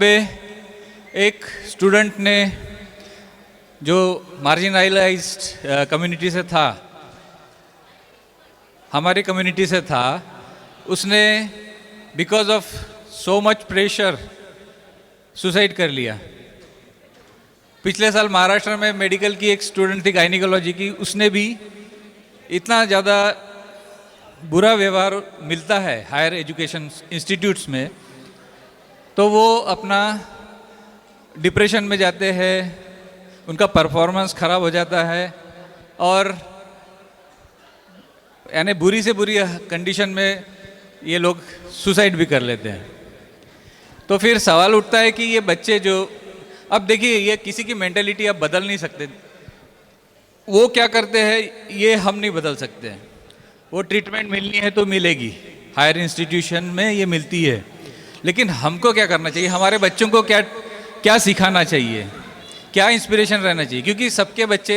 पे एक स्टूडेंट ने जो मार्जिनलाइज्ड कम्युनिटी से था, हमारी कम्युनिटी से था, उसने because of so much pressure suicide कर लिया। पिछले साल महाराष्ट्र में मेडिकल की एक स्टूडेंट थी, गायनिकोलॉजी की, उसने भी इतना ज़्यादा बुरा व्यवहार मिलता है हायर एजुकेशन इंस्टीट्यूट्स में, तो वो अपना डिप्रेशन में जाते हैं, उनका परफॉर्मेंस ख़राब हो जाता है और यानी बुरी से बुरी कंडीशन में ये लोग सुसाइड भी कर लेते हैं। तो फिर सवाल उठता है कि ये बच्चे जो, अब देखिए ये किसी की मेंटेलिटी आप बदल नहीं सकते, वो क्या करते हैं ये हम नहीं बदल सकते हैं। वो ट्रीटमेंट मिलनी है तो मिलेगी, हायर इंस्टीट्यूशन में ये मिलती है, लेकिन हमको क्या करना चाहिए, हमारे बच्चों को क्या क्या सिखाना चाहिए, क्या इंस्पिरेशन रहना चाहिए, क्योंकि सबके बच्चे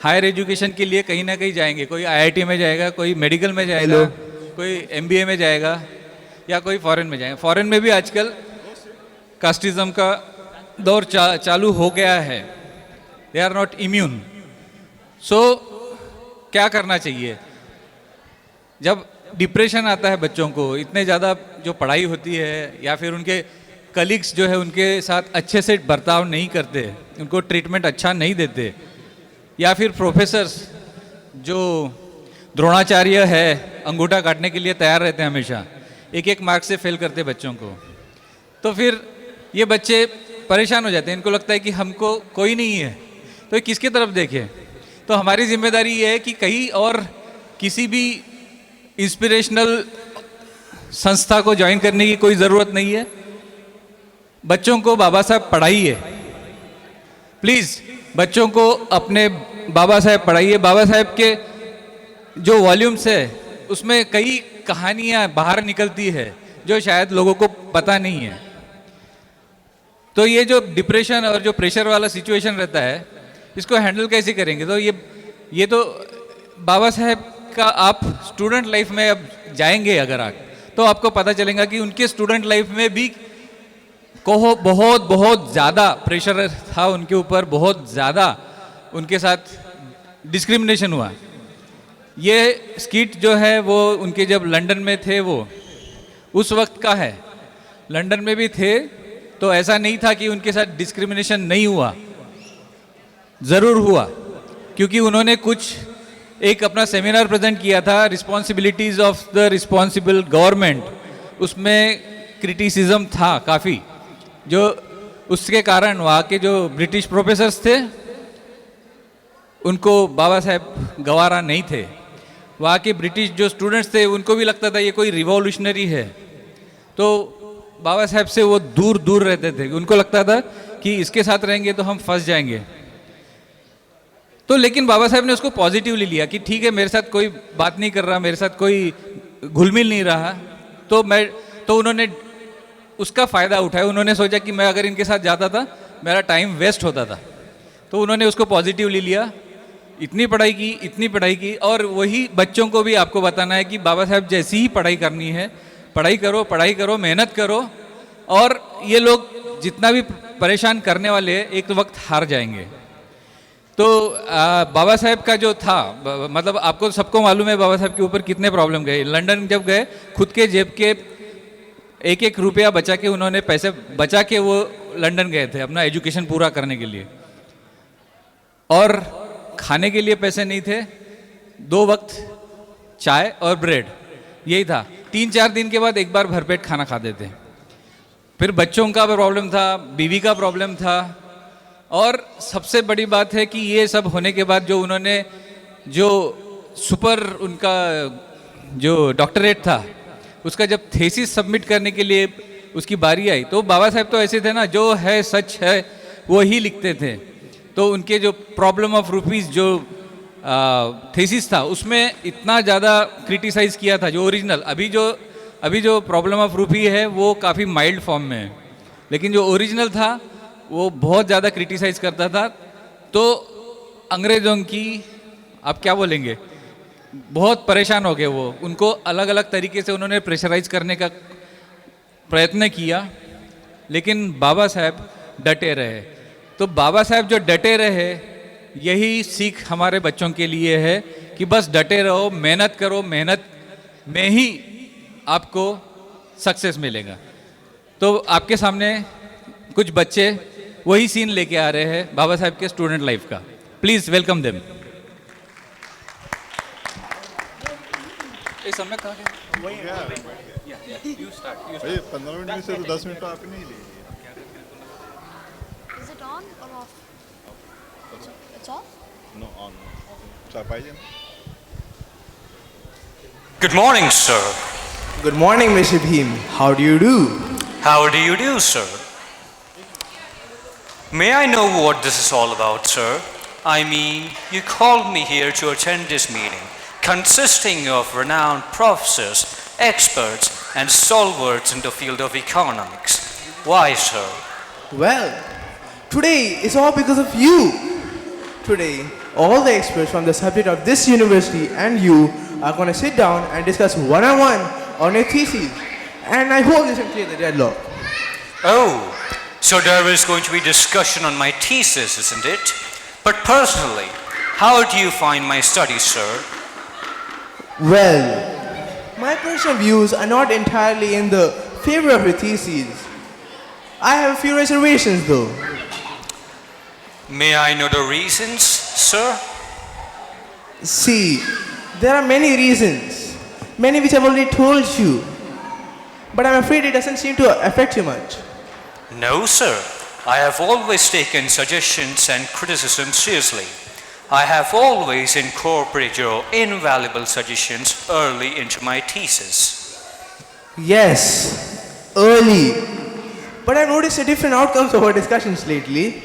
हायर एजुकेशन के लिए कहीं ना कहीं जाएंगे। कोई आईआईटी में जाएगा, कोई मेडिकल में जाएगा, कोई एमबीए में जाएगा या कोई फॉरेन में जाएगा। फॉरेन में भी आजकल कास्टिज्म का दौर चालू हो गया है, दे आर नॉट इम्यून। सो क्या करना चाहिए जब डिप्रेशन आता है बच्चों को, इतने ज़्यादा जो पढ़ाई होती है या फिर उनके कलीग्स जो है उनके साथ अच्छे से बर्ताव नहीं करते, उनको ट्रीटमेंट अच्छा नहीं देते, या फिर प्रोफेसर्स जो द्रोणाचार्य है अंगूठा काटने के लिए तैयार रहते हैं, हमेशा एक एक मार्क से फेल करते बच्चों को, तो फिर ये बच्चे परेशान हो जाते हैं। इनको लगता है कि हमको कोई नहीं है, तो ये किसकी तरफ देखें। तो हमारी जिम्मेदारी ये है कि कहीं और किसी भी इंस्पिरेशनल संस्था को ज्वाइन करने की कोई ज़रूरत नहीं है। बच्चों को बाबा साहब पढ़ाइए, प्लीज़ बच्चों को अपने बाबा साहब पढ़ाइए। बाबा साहब के जो वॉल्यूम्स है उसमें कई कहानियाँ बाहर निकलती है जो शायद लोगों को पता नहीं है। तो ये जो डिप्रेशन और जो प्रेशर वाला सिचुएशन रहता है, इसको हैंडल कैसे करेंगे। तो ये तो बाबा साहब का आप स्टूडेंट लाइफ में अब जाएंगे अगर आप, तो आपको पता चलेगा कि उनके स्टूडेंट लाइफ में भी बहुत ज़्यादा प्रेशर था उनके ऊपर, बहुत ज़्यादा उनके साथ डिस्क्रिमिनेशन हुआ। ये स्किट जो है वो उनके जब लंदन में थे वो उस वक्त का है, लंदन में भी थे, तो ऐसा नहीं था कि उनके साथ डिस्क्रिमिनेशन नहीं हुआ, ज़रूर हुआ, क्योंकि उन्होंने कुछ एक अपना सेमिनार प्रेजेंट किया था, responsibilities of the responsible government. उसमें क्रिटिसिज्म था काफ़ी, जो उसके कारण वहाँ के जो ब्रिटिश प्रोफेसर्स थे उनको बाबा साहब गवारा नहीं थे। वहाँ के ब्रिटिश जो स्टूडेंट्स थे उनको भी लगता था ये कोई रिवॉल्यूशनरी है, तो बाबा साहब से वो दूर दूर रहते थे। उनको लगता था कि इसके साथ रहेंगे तो हम फंस जाएंगे। तो लेकिन बाबा साहब ने उसको पॉजिटिवली लिया कि ठीक है, मेरे साथ कोई बात नहीं कर रहा, मेरे साथ कोई घुल मिल नहीं रहा, तो उन्होंने उसका फ़ायदा उठाया। उन्होंने सोचा कि मैं अगर इनके साथ जाता था मेरा टाइम वेस्ट होता था, तो उन्होंने उसको पॉजिटिवली लिया, इतनी पढ़ाई की। और वही बच्चों को भी आपको बताना है कि बाबा साहब जैसी ही पढ़ाई करनी है, पढ़ाई करो, मेहनत करो, और ये लोग जितना भी परेशान करने वाले हैं एक वक्त हार जाएंगे। तो बाबा साहब का जो था, मतलब आपको सबको मालूम है बाबा साहब के ऊपर कितने प्रॉब्लम गए। लंदन जब गए, खुद के जेब के एक एक रुपया बचा के, उन्होंने पैसे बचा के वो लंदन गए थे अपना एजुकेशन पूरा करने के लिए, और खाने के लिए पैसे नहीं थे, 2 वक्त चाय और ब्रेड, यही था। 3-4 दिन के बाद एक बार भरपेट खाना खाते थे। फिर बच्चों का प्रॉब्लम था, बीवी का प्रॉब्लम था, और सबसे बड़ी बात है कि ये सब होने के बाद जो उन्होंने जो उनका जो डॉक्टरेट था उसका जब थीसिस सबमिट करने के लिए उसकी बारी आई, तो बाबा साहब तो ऐसे थे ना, जो है सच है वो ही लिखते थे। तो उनके जो प्रॉब्लम ऑफ रुपीज़ जो थीसिस था उसमें इतना ज़्यादा क्रिटिसाइज़ किया था जो ओरिजिनल, अभी जो प्रॉब्लम ऑफ रूपी है वो काफ़ी माइल्ड फॉर्म में है, लेकिन जो ओरिजिनल था वो बहुत ज़्यादा क्रिटिसाइज़ करता था। तो अंग्रेज़ों की आप क्या बोलेंगे, बहुत परेशान हो गए वो, उनको अलग अलग तरीके से उन्होंने प्रेशराइज करने का प्रयत्न किया। लेकिन बाबा साहब डटे रहे। तो बाबा साहब जो डटे रहे, यही सीख हमारे बच्चों के लिए है कि बस डटे रहो, मेहनत करो, मेहनत में ही आपको सक्सेस मिलेगा। तो आपके सामने कुछ बच्चे वही सीन लेके आ रहे हैं बाबा साहब के स्टूडेंट लाइफ का। Please welcome them. समय कहाँ गया? वही है। You start. भाई 15 मिनट में से तो 10 मिनट तो आपने ही ले लिए। Is it on or off? It's off? No, on. चारपाई जाना। Good morning, sir. Good morning, Mr. Bhim. How do you do? How do you do, sir? May I know what this is all about, sir? I mean, you called me here to attend this meeting, consisting of renowned professors, experts, and stalwarts in the field of economics. Why, sir? Well, today is all because of you. Today, all the experts from the subject of this university and you are going to sit down and discuss one-on-one on your thesis. And I hope this will clear the deadlock. Oh, so there is going to be discussion on my thesis, isn't it? But personally, how do you find my studies, sir? Well, my personal views are not entirely in the favor of your thesis. I have a few reservations though. May I know the reasons, sir? See, there are many reasons, many which I've already told you. But I'm afraid it doesn't seem to affect you much. No, sir. I have always taken suggestions and criticism seriously. I have always incorporated your invaluable suggestions early into my thesis. Yes, early. But I've noticed a different outcomes of our discussions lately.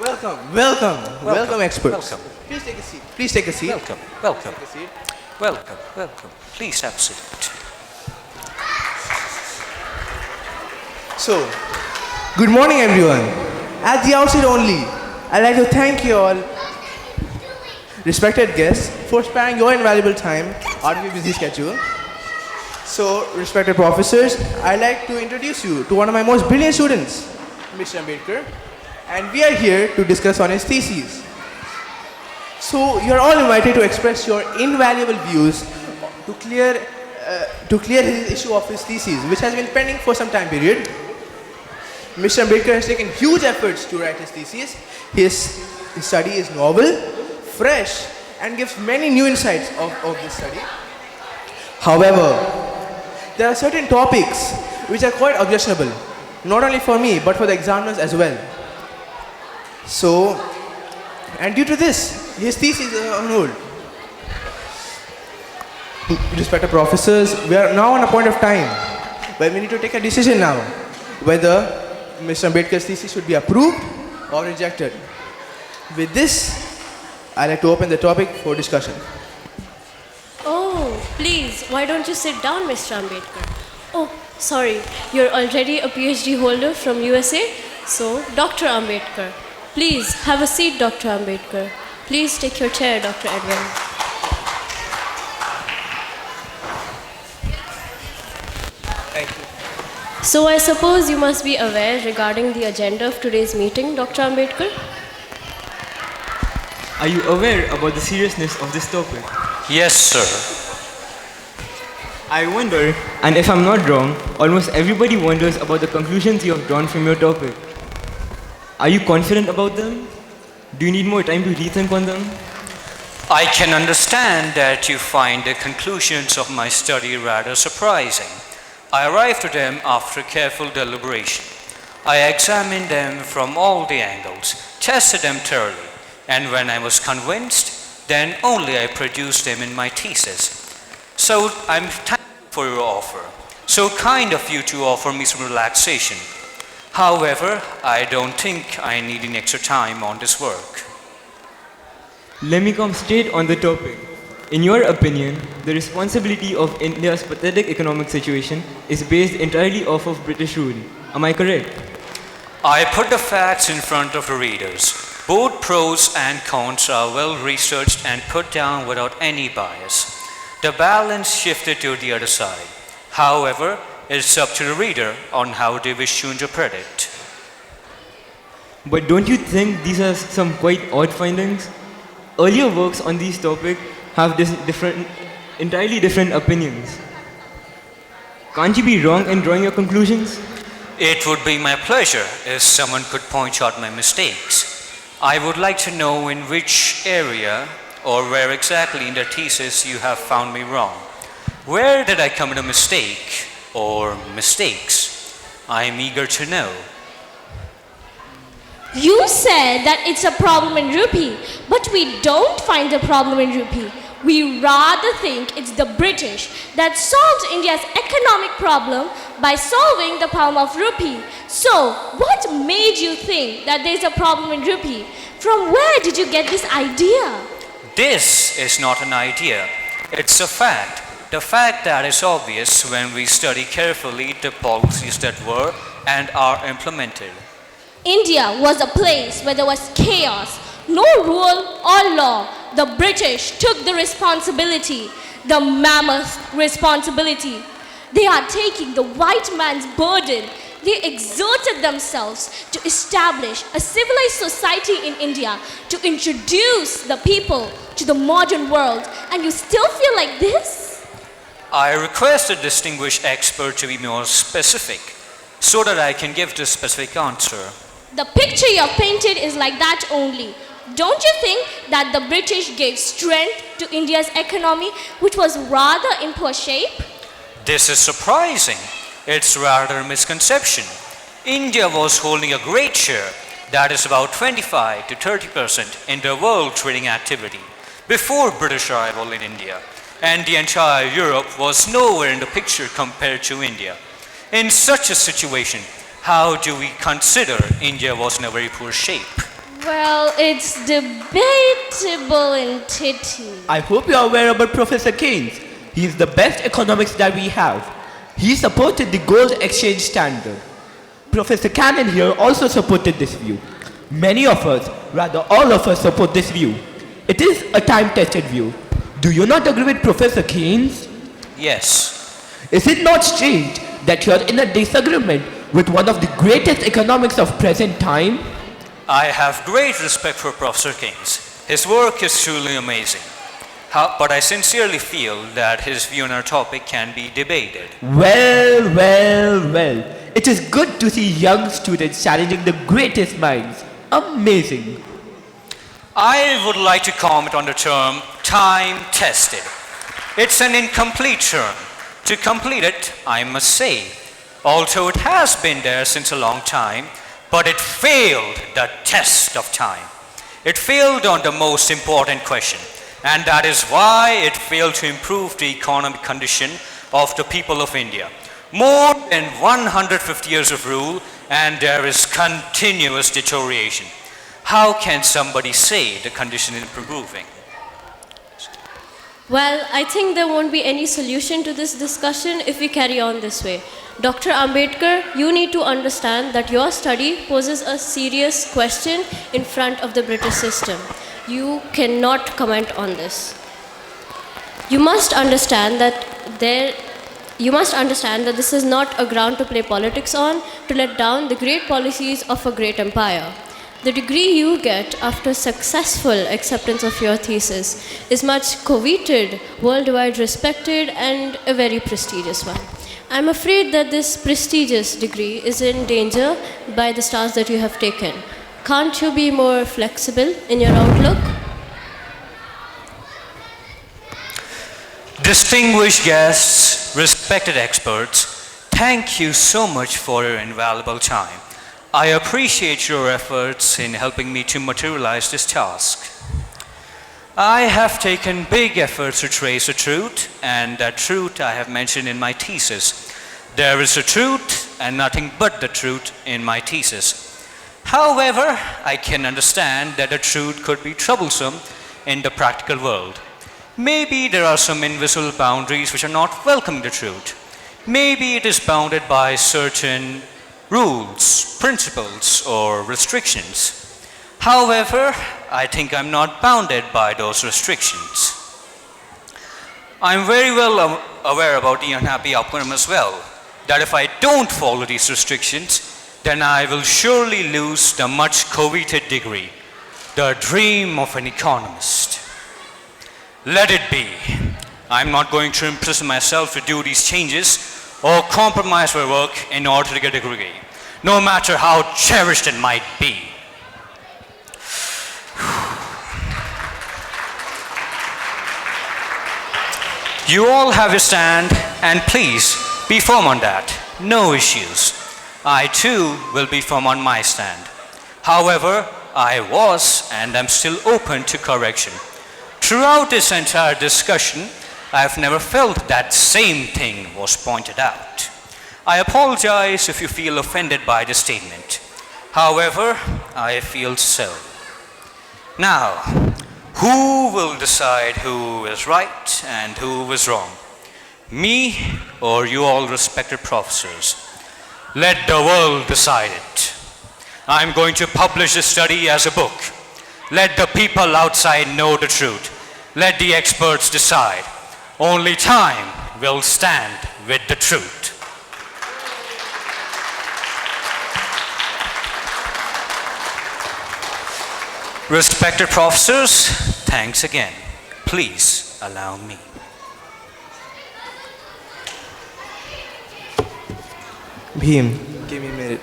Welcome, experts. Welcome. Please take a seat. Please take a seat. Welcome. Take a seat. Welcome. Please have a seat. So, good morning, everyone. At the outset only, I'd like to thank you all, respected guests, for sparing your invaluable time out of your busy schedule. So, respected professors, I'd like to introduce you to one of my most brilliant students, Mr. Ambedkar, and we are here to discuss on his thesis. So, you're all invited to express your invaluable views to clear his issue of his thesis, which has been pending for some time period. Mr. Ambedkar has taken huge efforts to write his thesis. His study is novel, fresh, and gives many new insights of this study. However, there are certain topics which are quite objectionable, not only for me, but for the examiners as well. So, and due to this, his thesis is on hold. Respected professors, we are now on a point of time where we need to take a decision now, whether Mr. Ambedkar's thesis should be approved or rejected. With this, I'd like to open the topic for discussion. Oh, please, why don't you sit down, Mr. Ambedkar? Oh, sorry, you're already a PhD holder from USA. So, Dr. Ambedkar, please have a seat, Dr. Ambedkar. Please take your chair, Dr. Edwin. Thank you. So, I suppose you must be aware regarding the agenda of today's meeting, Dr. Ambedkar? Are you aware about the seriousness of this topic? Yes, sir. I wonder, and if I'm not wrong, almost everybody wonders about the conclusions you have drawn from your topic. Are you confident about them? Do you need more time to rethink on them? I can understand that you find the conclusions of my study rather surprising. I arrived at them after careful deliberation. I examined them from all the angles, tested them thoroughly, and when I was convinced, then only I produced them in my thesis. So I'm thankful for your offer. So kind of you to offer me some relaxation. However, I don't think I need any extra time on this work. Let me come straight on the topic. In your opinion, the responsibility of India's pathetic economic situation is based entirely off of British rule. Am I correct? I put the facts in front of the readers. Both pros and cons are well researched and put down without any bias. The balance shifted to the other side. However, It's up to the reader on how they wish to interpret it. But don't you think these are some quite odd findings? Earlier works on these topics have entirely different opinions. Can't you be wrong in drawing your conclusions? It would be my pleasure if someone could point out my mistakes. I would like to know in which area or where exactly in the thesis you have found me wrong. Where did I commit a mistake or mistakes? I am eager to know. You said that it's a problem in rupee, but we don't find the problem in rupee. We rather think it's the British that solved India's economic problem by solving the problem of rupee. So, what made you think that there's a problem in rupee? From where did you get this idea? This is not an idea, it's a fact. The fact that is obvious when we study carefully the policies that were and are implemented. India was a place where there was chaos, no rule or law. The British took the responsibility, the mammoth responsibility. They are taking the white man's burden. They exerted themselves to establish a civilized society in India, to introduce the people to the modern world. And you still feel like this? I request a distinguished expert to be more specific so that I can give the specific answer. The picture you have painted is like that only. Don't you think that the British gave strength to India's economy, which was rather in poor shape? This is surprising. It's rather a misconception. India was holding a great share, that is about 25 to 30% in the world trading activity before British arrival in India. And the entire Europe was nowhere in the picture compared to India. In such a situation, how do we consider India was in a very poor shape? Well, it's debatable in titty. I hope you are aware about Professor Keynes. He is the best economics that we have. He supported the gold exchange standard. Professor Cannon here also supported this view. Many of us, rather all of us, support this view. It is a time-tested view. Do you not agree with Professor Keynes? Yes. Is it not strange that you are in a disagreement with one of the greatest economics of present time? I have great respect for Professor Keynes. His work is truly amazing. But I sincerely feel that his view on our topic can be debated. Well. It is good to see young students challenging the greatest minds. Amazing. I would like to comment on the term time-tested. It's an incomplete term. To complete it, I must say, although it has been there since a long time, but it failed the test of time. It failed on the most important question, and that is why it failed to improve the economic condition of the people of India. More than 150 years of rule, and there is continuous deterioration. How can somebody say the condition is improving? Well, I think there won't be any solution to this discussion if we carry on this way. Dr. Ambedkar, you need to understand that your study poses a serious question in front of the British system. You cannot comment on this. You must understand that this is not a ground to play politics on, to let down the great policies of a great empire. The degree you get after successful acceptance of your thesis is much coveted, worldwide respected, and a very prestigious one. I'm afraid that this prestigious degree is in danger by the stance that you have taken. Can't you be more flexible in your outlook? Distinguished guests, respected experts, thank you so much for your invaluable time. I appreciate your efforts in helping me to materialize this task. I have taken big efforts to trace the truth, and that truth I have mentioned in my thesis. There is a truth and nothing but the truth in my thesis. However, I can understand that the truth could be troublesome in the practical world. Maybe there are some invisible boundaries which are not welcoming the truth. Maybe it is bounded by certain rules, principles, or restrictions. However, I think I'm not bounded by those restrictions. I'm very well aware about the unhappy outcome as well. that if I don't follow these restrictions, then I will surely lose the much coveted degree, the dream of an economist. Let it be. I'm not going to imprison myself to do these changes or compromise my work in order to get a degree, no matter how cherished it might be. You all have your stand, and please be firm on that. No issues. I too will be firm on my stand. However, I was and am still open to correction. Throughout this entire discussion, I have never felt that same thing was pointed out. I apologize if you feel offended by the statement. However, I feel so. Now, who will decide who is right and who is wrong? Me or you all respected professors? Let the world decide it. I'm going to publish this study as a book. Let the people outside know the truth. Let the experts decide. Only time will stand with the truth. Respected professors, thanks again. Please allow me. Bhim, give me a minute.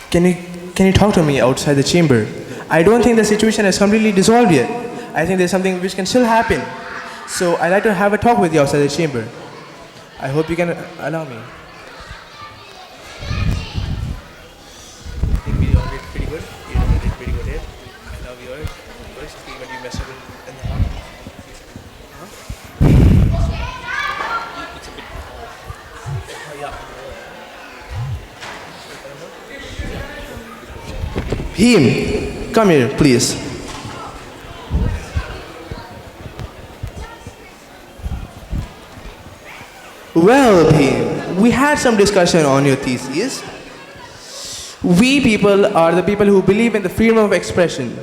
Can you talk to me outside the chamber? I don't think the situation has completely dissolved yet. I think there's something which can still happen. So I'd like to have a talk with you outside the chamber. I hope you can allow me. I think we all did pretty good. You did pretty good here. I love yours. First, when you mess up in the heart. It's a bit. Bhim, come here, please. Well, Bhim, we had some discussion on your thesis. We people are the people who believe in the freedom of expression.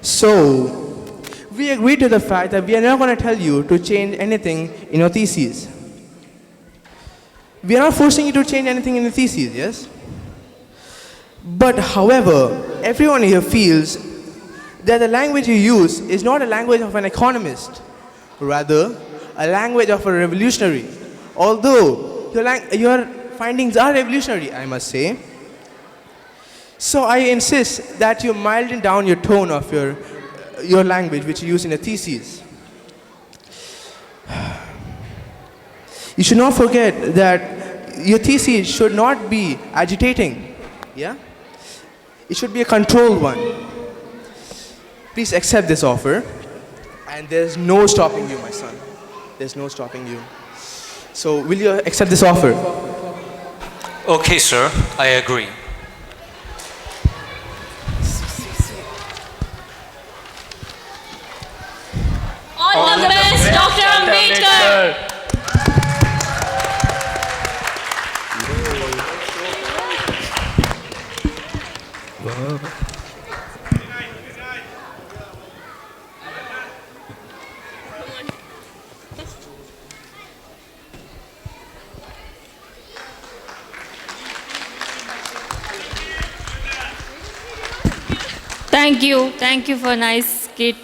So, we agreed to the fact that we are not going to tell you to change anything in your thesis. We are not forcing you to change anything in your thesis, yes? But however, everyone here feels that the language you use is not a language of an economist, rather a language of a revolutionary. Although your findings are revolutionary, I must say. So I insist that you milden down your tone of your language which you use in a thesis. You should not forget that your thesis should not be agitating. Yeah? It should be a controlled one. Please accept this offer. And there's no stopping you, my son. There's no stopping you. So will you accept this offer? Okay, sir, I agree. All the best, Dr. Ambedkar. Thank you for nice skit.